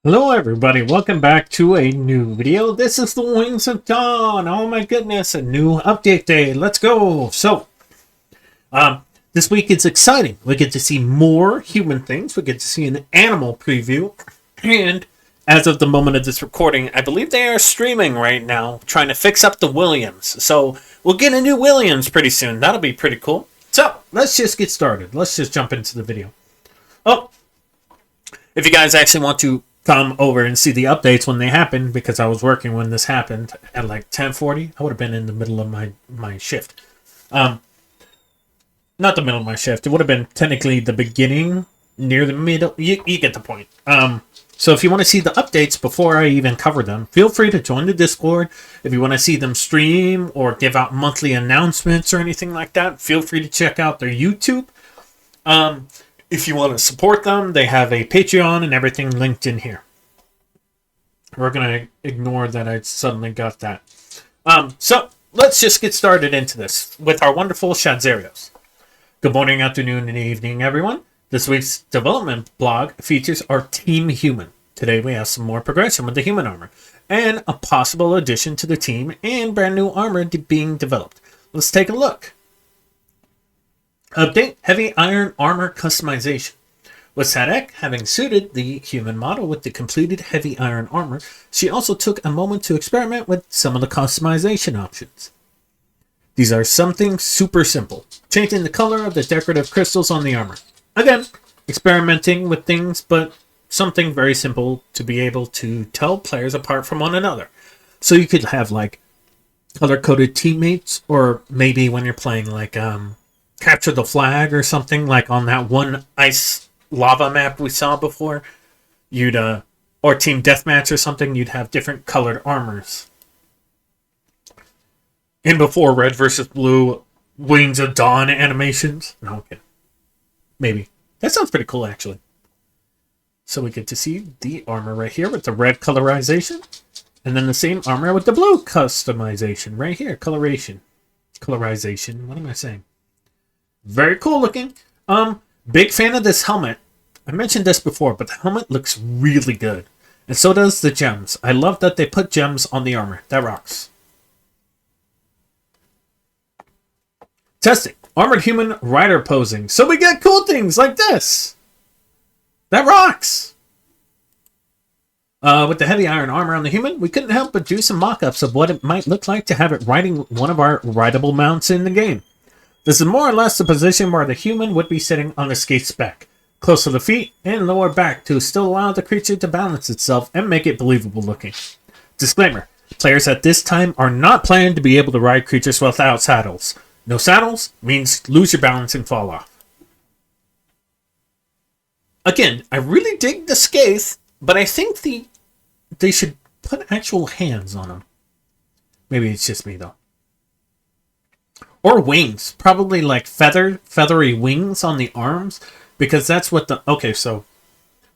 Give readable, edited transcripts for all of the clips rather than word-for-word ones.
Hello everybody, welcome back to a new video. This is the Wings of Dawn. Oh my goodness, a new update day. Let's go. This week it's exciting. We get to see more human things. We get to see an animal preview. And as of the moment of this recording, I believe they are streaming right now, trying to fix up the Williams. So we'll get a new Williams pretty soon. That'll be pretty cool. So let's just get started. Let's just jump into the video. Oh, if you guys actually want to come over and see the updates when they happen, because I was working when this happened at like 10:40. I would have been in the middle of my shift. Not the middle of my shift. It would have been technically the beginning, near the middle. You get the point. So if you want to see the updates before I even cover them, feel free to join the Discord. If you want to see them stream or give out monthly announcements or anything like that, feel free to check out their YouTube. If you want to support them, they have a Patreon and everything linked in here. We're going to ignore that I suddenly got that. So let's just get started into this with our wonderful Shadzerios. Good morning, afternoon, and evening, everyone. This week's development blog features our Team Human. Today we have some more progression with the human armor and a possible addition to the team and brand new armor being developed. Let's take a look. Update, heavy iron armor customization. With Sadek having suited the human model with the completed heavy iron armor, she also took a moment to experiment with some of the customization options. These are something super simple, changing the color of the decorative crystals on the armor. Again, experimenting with things, but something very simple to be able to tell players apart from one another. So you could have like color-coded teammates, or maybe when you're playing like Capture the Flag or something, like on that one ice lava map we saw before, you'd or Team Deathmatch or something, you'd have different colored armors. And before Red versus Blue Wings of Dawn animations. No, okay. Maybe. That sounds pretty cool, actually. So we get to see the armor right here with the red colorization, and then the same armor with the blue customization right here. Colorization. What am I saying? Very cool looking. Big fan of this helmet. I mentioned this before, but the helmet looks really good. And so does the gems. I love that they put gems on the armor. That rocks. Testing. Armored human rider posing. So we get cool things like this. That rocks. With the heavy iron armor on the human, we couldn't help but do some mock-ups of what it might look like to have it riding one of our rideable mounts in the game. This is more or less the position where the human would be sitting on the skate spec, close to the feet and lower back to still allow the creature to balance itself and make it believable looking. Disclaimer, players at this time are not planning to be able to ride creatures without saddles. No saddles means lose your balance and fall off. Again, I really dig the Skaith, but I think they should put actual hands on them. Maybe it's just me though. Or wings. Probably like feathery wings on the arms. Because that's what the... Okay, so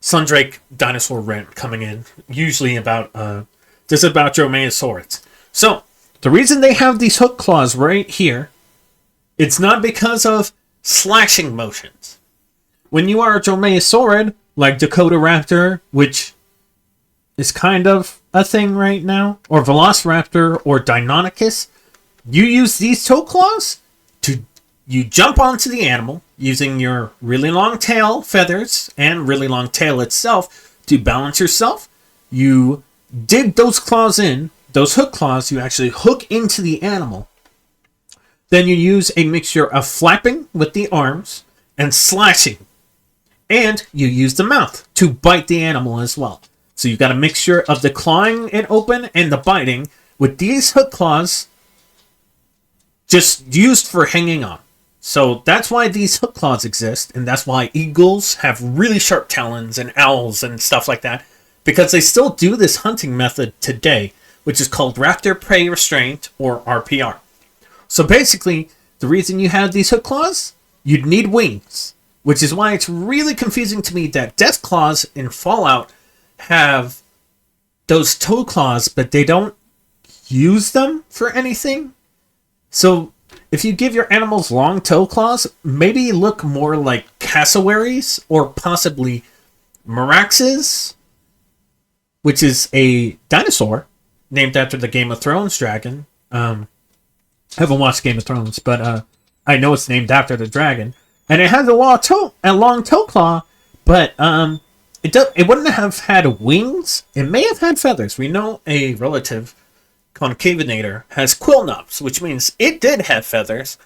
Sundrake Dinosaur Rent coming in. Usually about... This is about Dromaeosaurids. So, the reason they have these hook claws right here, it's not because of slashing motions. When you are a Dromaeosaurid, like Dakota Raptor, which is kind of a thing right now, or Velociraptor, or Deinonychus, you use these toe claws to you jump onto the animal using your really long tail feathers and really long tail itself to balance yourself. You dig those claws in, those hook claws, you actually hook into the animal. Then you use a mixture of flapping with the arms and slashing. And you use the mouth to bite the animal as well. So you've got a mixture of the clawing it open and the biting with these hook claws just used for hanging on. So that's why these hook claws exist, and that's why eagles have really sharp talons and owls and stuff like that, because they still do this hunting method today, which is called Raptor Prey Restraint, or RPR. So basically, the reason you have these hook claws, you'd need wings, which is why it's really confusing to me that Death Claws in Fallout have those toe claws, but they don't use them for anything. So if you give your animals long toe claws, maybe look more like cassowaries or possibly Meraxes which is a dinosaur named after the Game of Thrones dragon. I haven't watched Game of Thrones, but I know it's named after the dragon. And it has a long toe claw, but it wouldn't have had wings. It may have had feathers. We know a relative, Concavenator, has quill knobs, which means it did have feathers.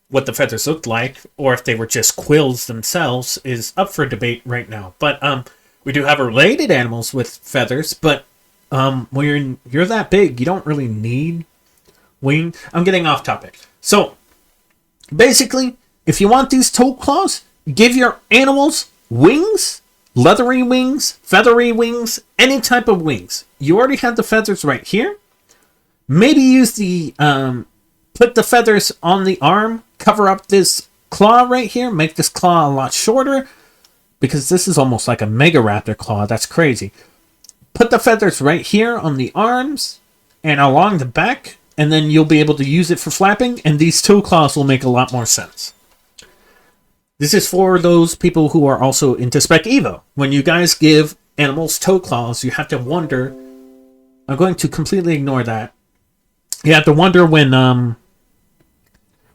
What the feathers looked like, or if they were just quills themselves, is up for debate right now. But we do have related animals with feathers, but when you're that big, you don't really need wing. I'm getting off topic. So basically, if you want these toe claws, give your animals wings, leathery wings, feathery wings, any type of wings. You already have the feathers right here. Maybe use the put the feathers on the arm, cover up this claw right here, make this claw a lot shorter, because this is almost like a Megaraptor claw. That's crazy. Put the feathers right here on the arms and along the back, and then you'll be able to use it for flapping, and these toe claws will make a lot more sense. This is for those people who are also into Spec Evo. When you guys give animals toe claws, you have to wonder... I'm going to completely ignore that. You have to wonder when...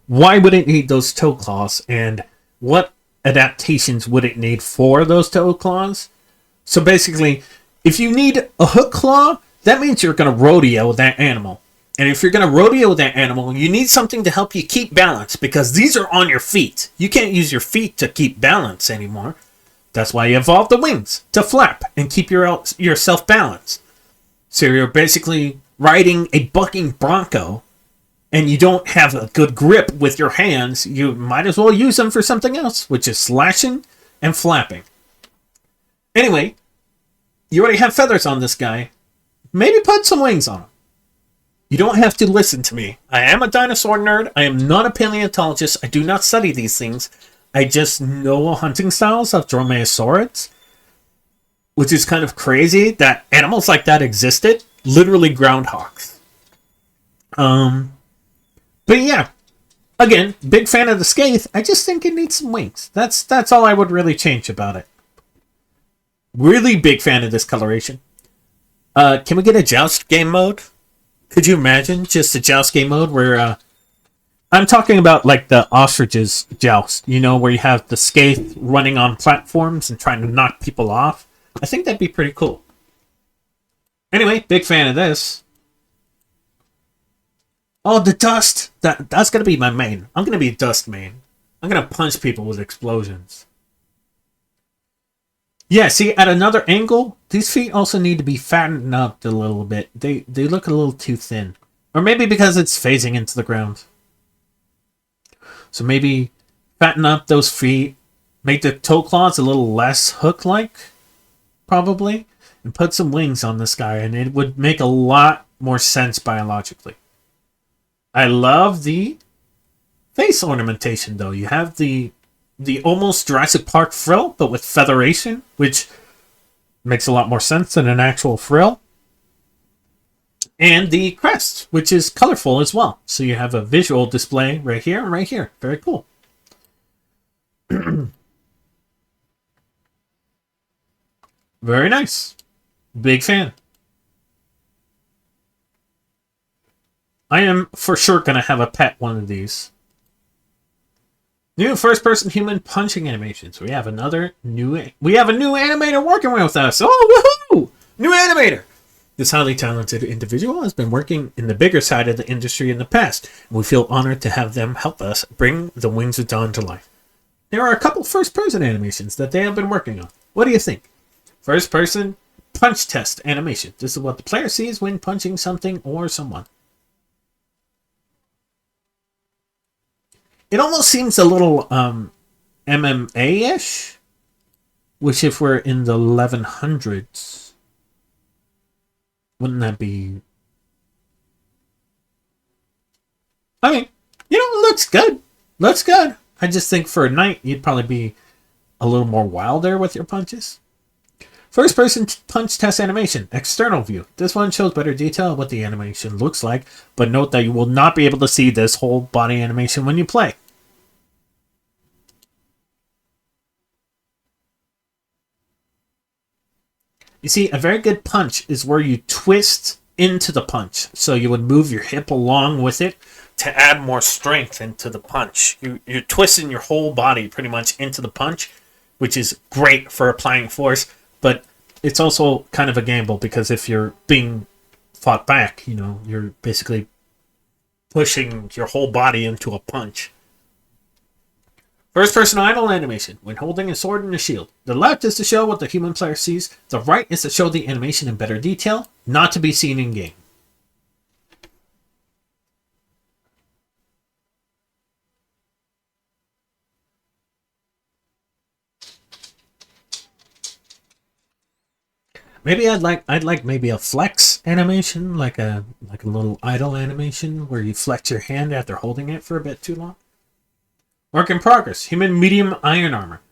why would it need those toe claws, and what adaptations would it need for those toe claws? So basically, if you need a hook claw, that means you're going to rodeo that animal. And if you're going to rodeo that animal, you need something to help you keep balance, because these are on your feet. You can't use your feet to keep balance anymore. That's why you evolved the wings, to flap and keep yourself balanced. So you're basically riding a bucking bronco, and you don't have a good grip with your hands. You might as well use them for something else, which is slashing and flapping. Anyway, you already have feathers on this guy. Maybe put some wings on him. You don't have to listen to me. I am a dinosaur nerd. I am not a paleontologist. I do not study these things. I just know hunting styles of dromaeosaurids, which is kind of crazy that animals like that existed. Literally groundhogs. But yeah, again, big fan of the Skaith. I just think it needs some wings. That's all I would really change about it. Really big fan of this coloration. Can we get a joust game mode? Could you imagine just a joust game mode where I'm talking about like the ostriches joust, you know, where you have the Skaith running on platforms and trying to knock people off. I think that'd be pretty cool. Anyway, big fan of this. Oh, the dust! That's gonna be my main. I'm gonna be a dust main. I'm gonna punch people with explosions. Yeah, see, at another angle, these feet also need to be fattened up a little bit. They look a little too thin. Or maybe because it's phasing into the ground. So maybe fatten up those feet, make the toe claws a little less hook-like, probably, and put some wings on this guy, and it would make a lot more sense biologically. I love the face ornamentation, though. You have the almost Jurassic Park frill, but with featheration, which makes a lot more sense than an actual frill. And the crest, which is colorful as well. So you have a visual display right here and right here. Very cool. Very nice. Big fan. I am for sure going to have a pet one of these. New first-person human punching animations. We have a new animator working with us. Oh, woohoo! New animator. This highly talented individual has been working in the bigger side of the industry in the past, and we feel honored to have them help us bring the Wings of Dawn to life. There are a couple first-person animations that they have been working on. What do you think? First-person punch test animation. This is what the player sees when punching something or someone. It almost seems a little MMA-ish, which if we're in the 1100s, wouldn't that be... I mean, you know, it looks good. Looks good. I just think for a knight, you'd probably be a little more wild there with your punches. First person punch test animation, external view. This one shows better detail of what the animation looks like, but note that you will not be able to see this whole body animation when you play. You see, a very good punch is where you twist into the punch. So you would move your hip along with it to add more strength into the punch. You're twisting your whole body pretty much into the punch, which is great for applying force, but it's also kind of a gamble because if you're being fought back, you're basically pushing your whole body into a punch. First person idle animation, when holding a sword and a shield. The left is to show what the human player sees. The right is to show the animation in better detail, not to be seen in game. Maybe I'd like maybe a flex animation, like a little idle animation where you flex your hand after holding it for a bit too long. Work in progress. Human medium iron armor.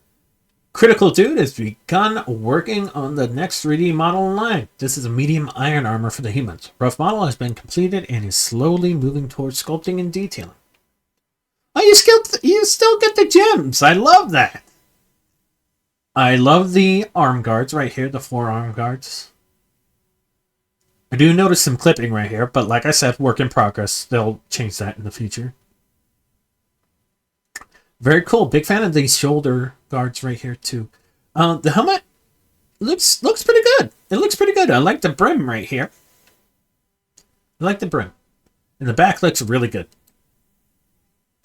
Critical Dude has begun working on the next 3D model in line. This is a medium iron armor for the humans. Rough model has been completed and is slowly moving towards sculpting and detailing. Oh, you still get the gems. I love that. I love the arm guards right here, the 4 arm guards. I do notice some clipping right here, but like I said, work in progress. They'll change that in the future. Very cool. Big fan of these shoulder guards right here too. The helmet looks pretty good. It looks pretty good. I like the brim right here. I like the brim. And the back looks really good.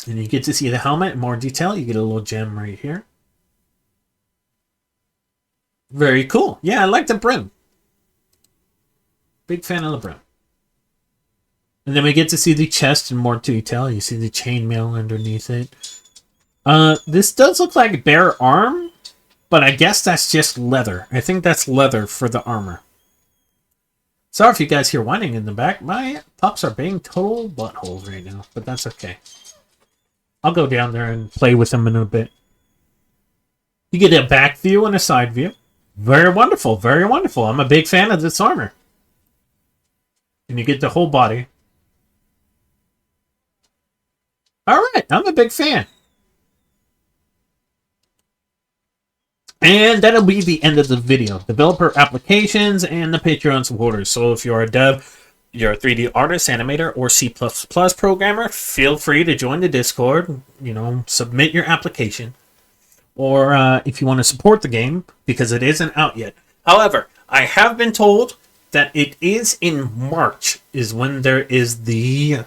And you get to see the helmet in more detail. You get a little gem right here. Very cool. Yeah, I like the brim. Big fan of the brim. And then we get to see the chest in more detail. You see the chainmail underneath it. This does look like bare arm, but I guess that's just leather. I think that's leather for the armor. Sorry if you guys hear whining in the back. My pups are being total buttholes right now, but that's okay. I'll go down there and play with them in a bit. You get a back view and a side view. Very wonderful, very wonderful. I'm a big fan of this armor. And you get the whole body. Alright, I'm a big fan. And that'll be the end of the video. Developer applications and the Patreon supporters. So if you're a dev, you're a 3D artist, animator, or C++ programmer, feel free to join the Discord. Submit your application. Or if you want to support the game, because it isn't out yet. However, I have been told that it is in March is when there is the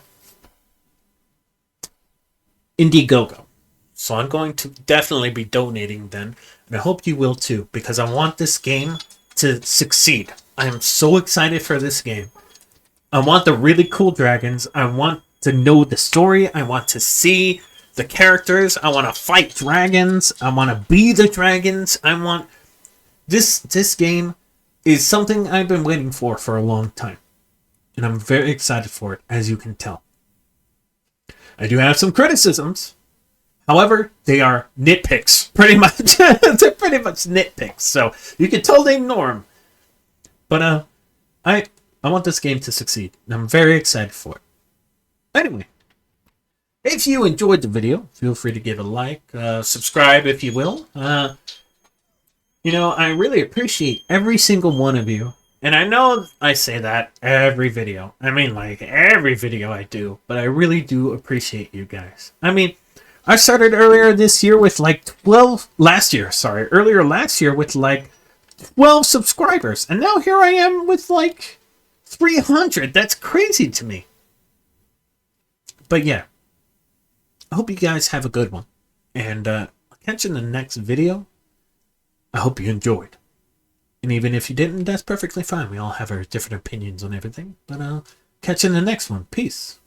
Indiegogo. So I'm going to definitely be donating then. And I hope you will too, because I want this game to succeed. I am so excited for this game. I want the really cool dragons. I want to know the story. I want to see the characters. I want to fight dragons. I want to be the dragons. I want... This game is something I've been waiting for a long time. And I'm very excited for it, as you can tell. I do have some criticisms. However, they are nitpicks, pretty much. They're pretty much nitpicks, so you can totally ignore them. But I want this game to succeed, and I'm very excited for it. Anyway, if you enjoyed the video, feel free to give a like, subscribe if you will. I really appreciate every single one of you. And I know I say that every video. I mean, like, every video I do. But I really do appreciate you guys. I mean, I started earlier this year with like 12... Earlier last year with like 12 subscribers. And now here I am with like 300. That's crazy to me. But yeah. I hope you guys have a good one. And I'll catch you in the next video. I hope you enjoyed. And even if you didn't, that's perfectly fine. We all have our different opinions on everything. But I'll catch you in the next one. Peace.